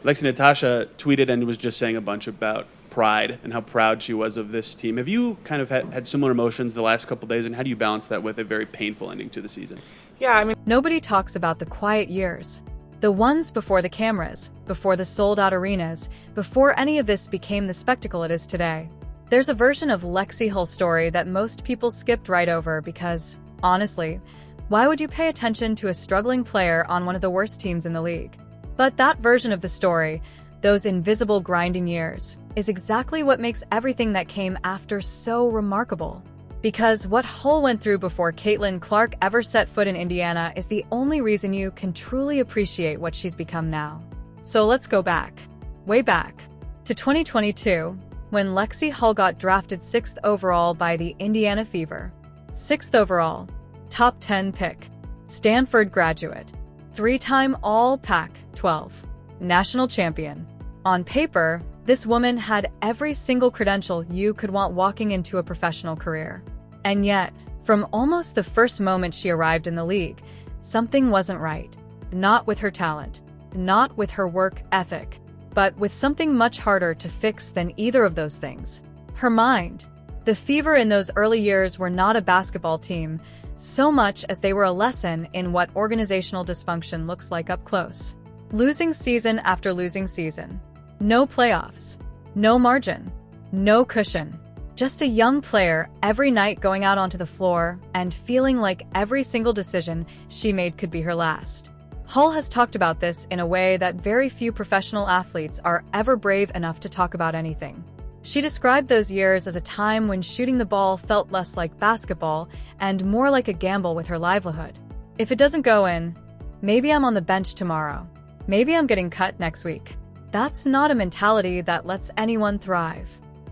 Lexie Natasha tweeted and was just saying a bunch about pride and how proud she was of this team. Have you kind of had similar emotions the last couple of days, and how do you balance that with a very painful ending to the season? Yeah, I mean, Nobody talks about the quiet years. The ones before the cameras, before the sold-out arenas, before any of this became the spectacle it is today. There's a version of Lexie Hull story that most people skipped right over because, honestly, why would you pay attention to a struggling player on one of the worst teams in the league? But that version of the story, those invisible grinding years, is exactly what makes everything that came after so remarkable. Because what Hull went through before Caitlin Clark ever set foot in Indiana is the only reason you can truly appreciate what she's become now. So let's go back, way back, to 2022, when Lexie Hull got drafted 6th overall by the Indiana Fever. 6th overall, top 10 pick, Stanford graduate, 3-time All-Pac-12, national champion. On paper, this woman had every single credential you could want walking into a professional career. And yet, from almost the first moment she arrived in the league, something wasn't right. Not with her talent, not with her work ethic, but with something much harder to fix than either of those things. Her mind. The Fever in those early years were not a basketball team, so much as they were a lesson in what organizational dysfunction looks like up close. Losing season after losing season. No playoffs, no margin, no cushion. Just a young player every night going out onto the floor and feeling like every single decision she made could be her last. Hull has talked about this in a way that very few professional athletes are ever brave enough to talk about anything. She described those years as a time when shooting the ball felt less like basketball and more like a gamble with her livelihood. If it doesn't go in, maybe I'm on the bench tomorrow. Maybe I'm getting cut next week. That's not a mentality that lets anyone thrive.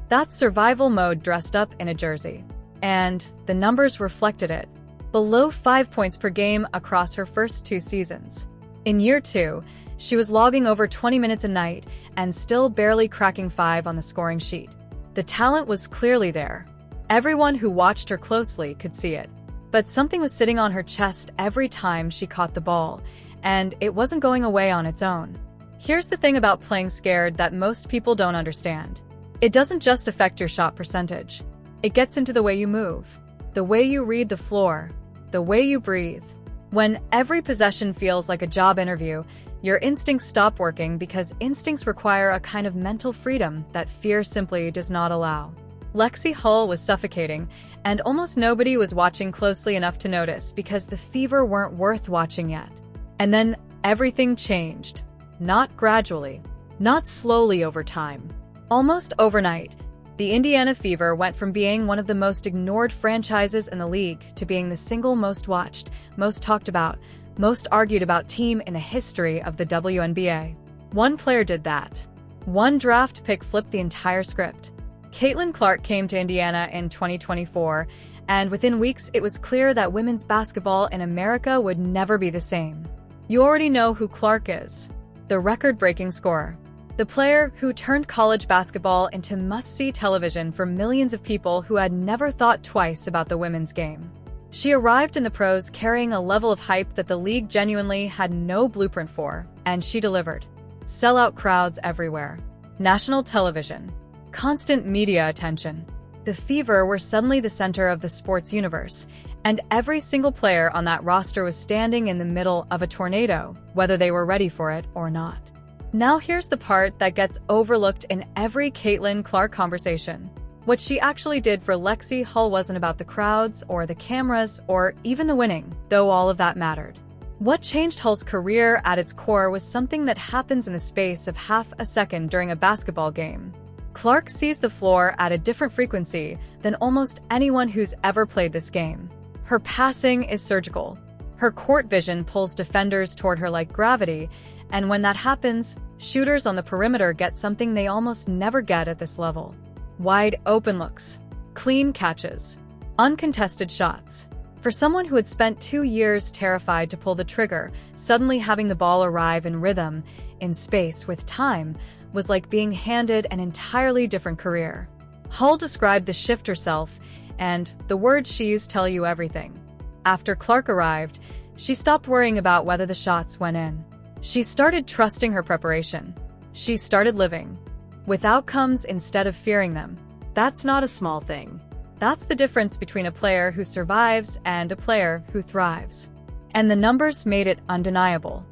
That's survival mode dressed up in a jersey. And the numbers reflected it. Below 5 points per game across her first 2 seasons. In year 2, she was logging over 20 minutes a night and still barely cracking 5 on the scoring sheet. The talent was clearly there. Everyone who watched her closely could see it. But something was sitting on her chest every time she caught the ball, and it wasn't going away on its own. Here's the thing about playing scared that most people don't understand. It doesn't just affect your shot percentage. It gets into the way you move, the way you read the floor, the way you breathe. When every possession feels like a job interview, your instincts stop working because instincts require a kind of mental freedom that fear simply does not allow. Lexie Hull was suffocating, and almost nobody was watching closely enough to notice because the Fever weren't worth watching yet. And then everything changed. Not gradually, not slowly over time. Almost overnight, the Indiana Fever went from being one of the most ignored franchises in the league to being the single most watched, most talked about, most argued about team in the history of the WNBA. One player did that. One draft pick flipped the entire script. Caitlin Clark came to Indiana in 2024, and within weeks it was clear that women's basketball in America would never be the same. You already know who Clark is. The record-breaking scorer. The player who turned college basketball into must-see television for millions of people who had never thought twice about the women's game. She arrived in the pros carrying a level of hype that the league genuinely had no blueprint for, and she delivered. Sellout crowds everywhere. National television. Constant media attention. The Fever were suddenly the center of the sports universe, and every single player on that roster was standing in the middle of a tornado, whether they were ready for it or not. Now here's the part that gets overlooked in every Caitlin Clark conversation. What she actually did for Lexie Hull wasn't about the crowds or the cameras or even the winning, though all of that mattered. What changed Hull's career at its core was something that happens in the space of half a second during a basketball game. Clark sees the floor at a different frequency than almost anyone who's ever played this game. Her passing is surgical. Her court vision pulls defenders toward her like gravity, and when that happens, shooters on the perimeter get something they almost never get at this level. Wide open looks, clean catches, uncontested shots. For someone who had spent 2 years terrified to pull the trigger, suddenly having the ball arrive in rhythm, in space, with time, was like being handed an entirely different career. Hull described the shift herself, and the words she used tell you everything. After Clark arrived, she stopped worrying about whether the shots went in. She started trusting her preparation. She started living with outcomes instead of fearing them. That's not a small thing. That's the difference between a player who survives and a player who thrives. And the numbers made it undeniable.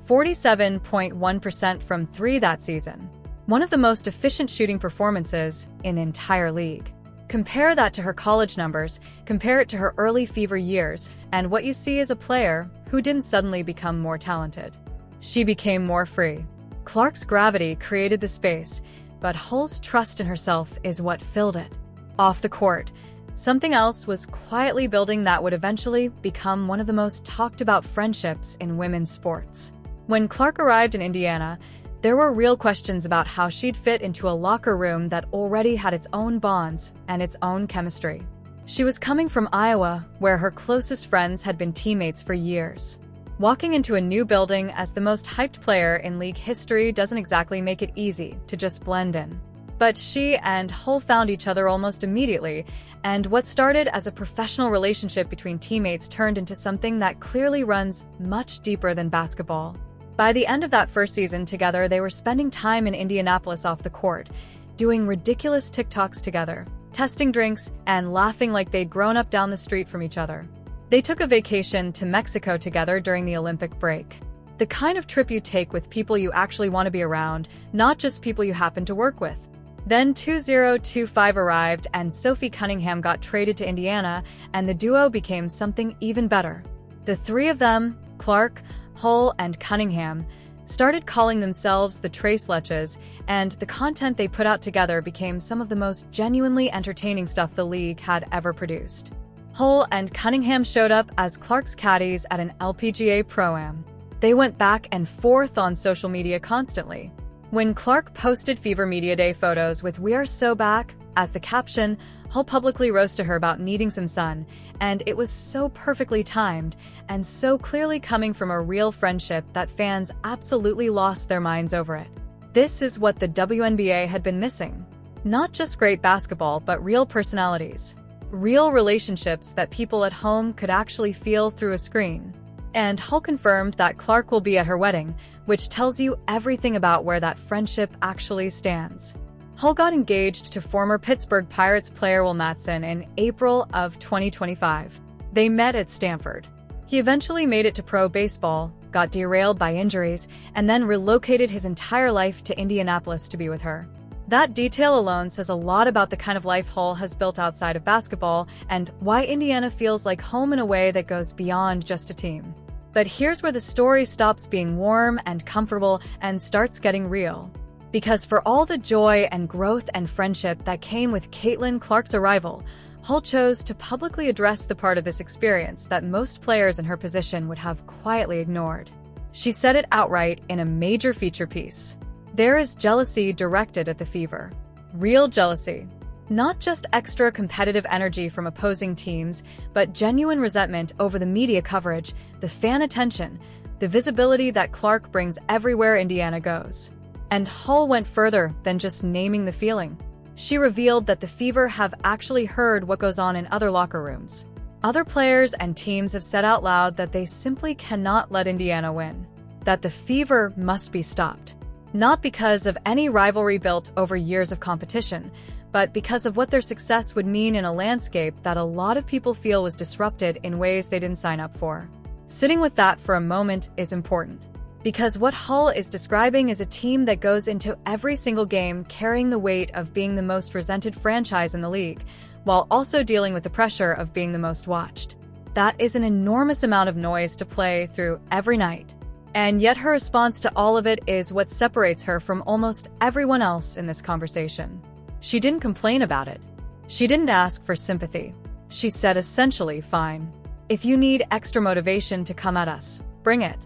47.1% from three that season. One of the most efficient shooting performances in the entire league. Compare that to her college numbers, compare it to her early Fever years, and what you see is a player who didn't suddenly become more talented. She became more free. Clark's gravity created the space, but Hull's trust in herself is what filled it. Off the court, something else was quietly building that would eventually become one of the most talked about friendships in women's sports. When Clark arrived in Indiana, there were real questions about how she'd fit into a locker room that already had its own bonds and its own chemistry. She was coming from Iowa, where her closest friends had been teammates for years. Walking into a new building as the most hyped player in league history doesn't exactly make it easy to just blend in. But she and Hull found each other almost immediately, and what started as a professional relationship between teammates turned into something that clearly runs much deeper than basketball. By the end of that first season together, they were spending time in Indianapolis off the court, doing ridiculous TikToks together, testing drinks, and laughing like they'd grown up down the street from each other. They took a vacation to Mexico together during the Olympic break. The kind of trip you take with people you actually want to be around, not just people you happen to work with. Then 2025 arrived and Sophie Cunningham got traded to Indiana, and the duo became something even better. The three of them, Clark, Hull, and Cunningham, started calling themselves the Trace Leches, and the content they put out together became some of the most genuinely entertaining stuff the league had ever produced. Hull and Cunningham showed up as Clark's caddies at an LPGA Pro-Am. They went back and forth on social media constantly. When Clark posted Fever Media Day photos with "We are so back" as the caption, Hull publicly roasted her about needing some sun, and it was so perfectly timed and so clearly coming from a real friendship that fans absolutely lost their minds over it. This is what the WNBA had been missing. Not just great basketball, but real personalities. Real relationships that people at home could actually feel through a screen. And Hull confirmed that Clark will be at her wedding, which tells you everything about where that friendship actually stands. Hull got engaged to former Pittsburgh Pirates player Will Matson in April of 2025. They met at Stanford. He eventually made it to pro baseball, got derailed by injuries, and then relocated his entire life to Indianapolis to be with her. That detail alone says a lot about the kind of life Hull has built outside of basketball and why Indiana feels like home in a way that goes beyond just a team. But here's where the story stops being warm and comfortable and starts getting real. Because for all the joy and growth and friendship that came with Caitlin Clark's arrival, Hull chose to publicly address the part of this experience that most players in her position would have quietly ignored. She said it outright in a major feature piece. There is jealousy directed at the Fever. Real jealousy. Not just extra competitive energy from opposing teams, but genuine resentment over the media coverage, the fan attention, the visibility that Clark brings everywhere Indiana goes. And Hull went further than just naming the feeling. She revealed that the Fever have actually heard what goes on in other locker rooms. Other players and teams have said out loud that they simply cannot let Indiana win. That the Fever must be stopped. Not because of any rivalry built over years of competition, but because of what their success would mean in a landscape that a lot of people feel was disrupted in ways they didn't sign up for. Sitting with that for a moment is important. Because what Hull is describing is a team that goes into every single game carrying the weight of being the most resented franchise in the league, while also dealing with the pressure of being the most watched. That is an enormous amount of noise to play through every night. And yet her response to all of it is what separates her from almost everyone else in this conversation. She didn't complain about it. She didn't ask for sympathy. She said essentially, fine. If you need extra motivation to come at us, bring it.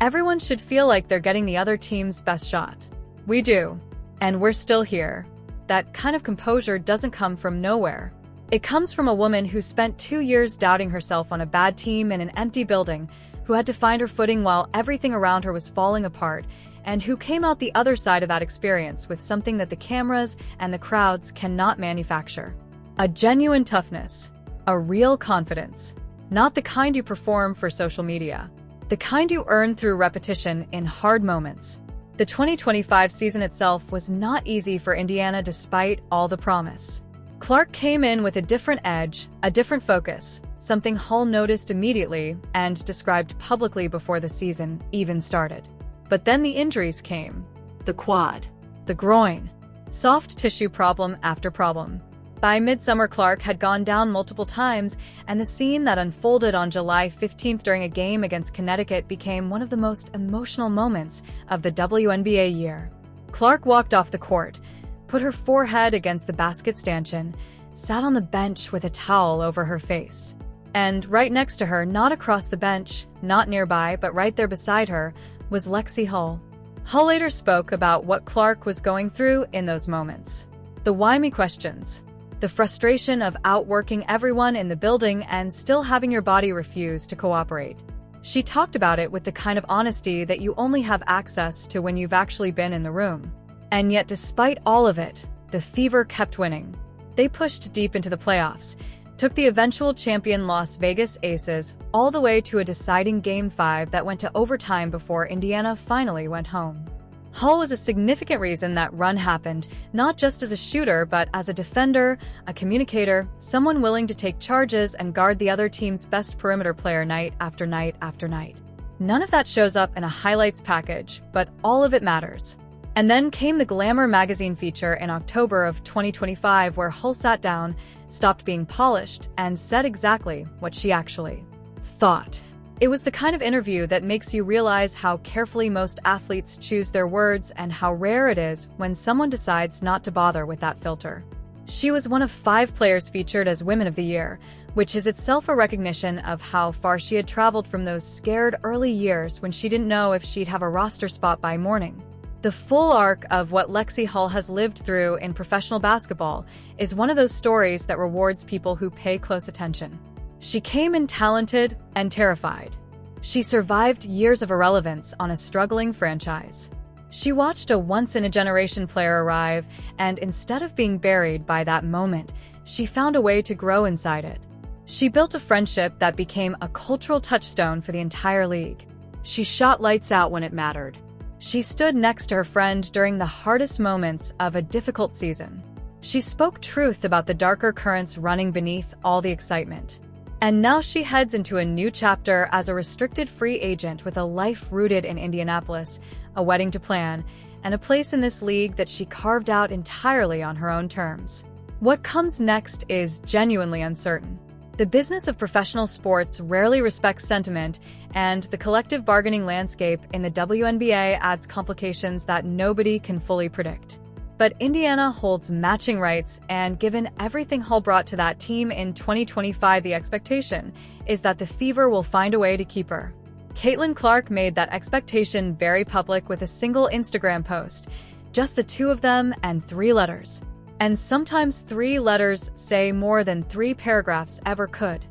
Everyone should feel like they're getting the other team's best shot. We do. And we're still here. That kind of composure doesn't come from nowhere. It comes from a woman who spent 2 years doubting herself on a bad team in an empty building, who had to find her footing while everything around her was falling apart, and who came out the other side of that experience with something that the cameras and the crowds cannot manufacture. A genuine toughness. A real confidence. Not the kind you perform for social media. The kind you earn through repetition in hard moments. The 2025 season itself was not easy for Indiana despite all the promise. Clark came in with a different edge, a different focus, something Hull noticed immediately and described publicly before the season even started. But then the injuries came. The quad. The groin. Soft tissue problem after problem. By midsummer, Clark had gone down multiple times, and the scene that unfolded on July 15th during a game against Connecticut became one of the most emotional moments of the WNBA year. Clark walked off the court, put her forehead against the basket stanchion, sat on the bench with a towel over her face. And right next to her, not across the bench, not nearby, but right there beside her, was Lexie Hull. Hull later spoke about what Clark was going through in those moments. The why me questions. The frustration of outworking everyone in the building and still having your body refuse to cooperate. She talked about it with the kind of honesty that you only have access to when you've actually been in the room. And yet, despite all of it, the Fever kept winning. They pushed deep into the playoffs, took the eventual champion Las Vegas Aces all the way to a deciding Game 5 that went to overtime before Indiana finally went home. Hull was a significant reason that run happened, not just as a shooter, but as a defender, a communicator, someone willing to take charges and guard the other team's best perimeter player night after night after night. None of that shows up in a highlights package, but all of it matters. And then came the Glamour magazine feature in October of 2025 where Hull sat down, stopped being polished, and said exactly what she actually thought. It was the kind of interview that makes you realize how carefully most athletes choose their words and how rare it is when someone decides not to bother with that filter. She was one of 5 players featured as Women of the Year, which is itself a recognition of how far she had traveled from those scared early years when she didn't know if she'd have a roster spot by morning. The full arc of what Lexie Hull has lived through in professional basketball is one of those stories that rewards people who pay close attention. She came in talented and terrified. She survived years of irrelevance on a struggling franchise. She watched a once-in-a-generation player arrive, and instead of being buried by that moment, she found a way to grow inside it. She built a friendship that became a cultural touchstone for the entire league. She shot lights out when it mattered. She stood next to her friend during the hardest moments of a difficult season. She spoke truth about the darker currents running beneath all the excitement. And now she heads into a new chapter as a restricted free agent with a life rooted in Indianapolis, a wedding to plan, and a place in this league that she carved out entirely on her own terms. What comes next is genuinely uncertain. The business of professional sports rarely respects sentiment, and the collective bargaining landscape in the WNBA adds complications that nobody can fully predict. But Indiana holds matching rights, and given everything Hull brought to that team in 2025, the expectation is that the Fever will find a way to keep her. Caitlin Clark made that expectation very public with a single Instagram post, just the 2 of them and 3 letters. And sometimes 3 letters say more than 3 paragraphs ever could.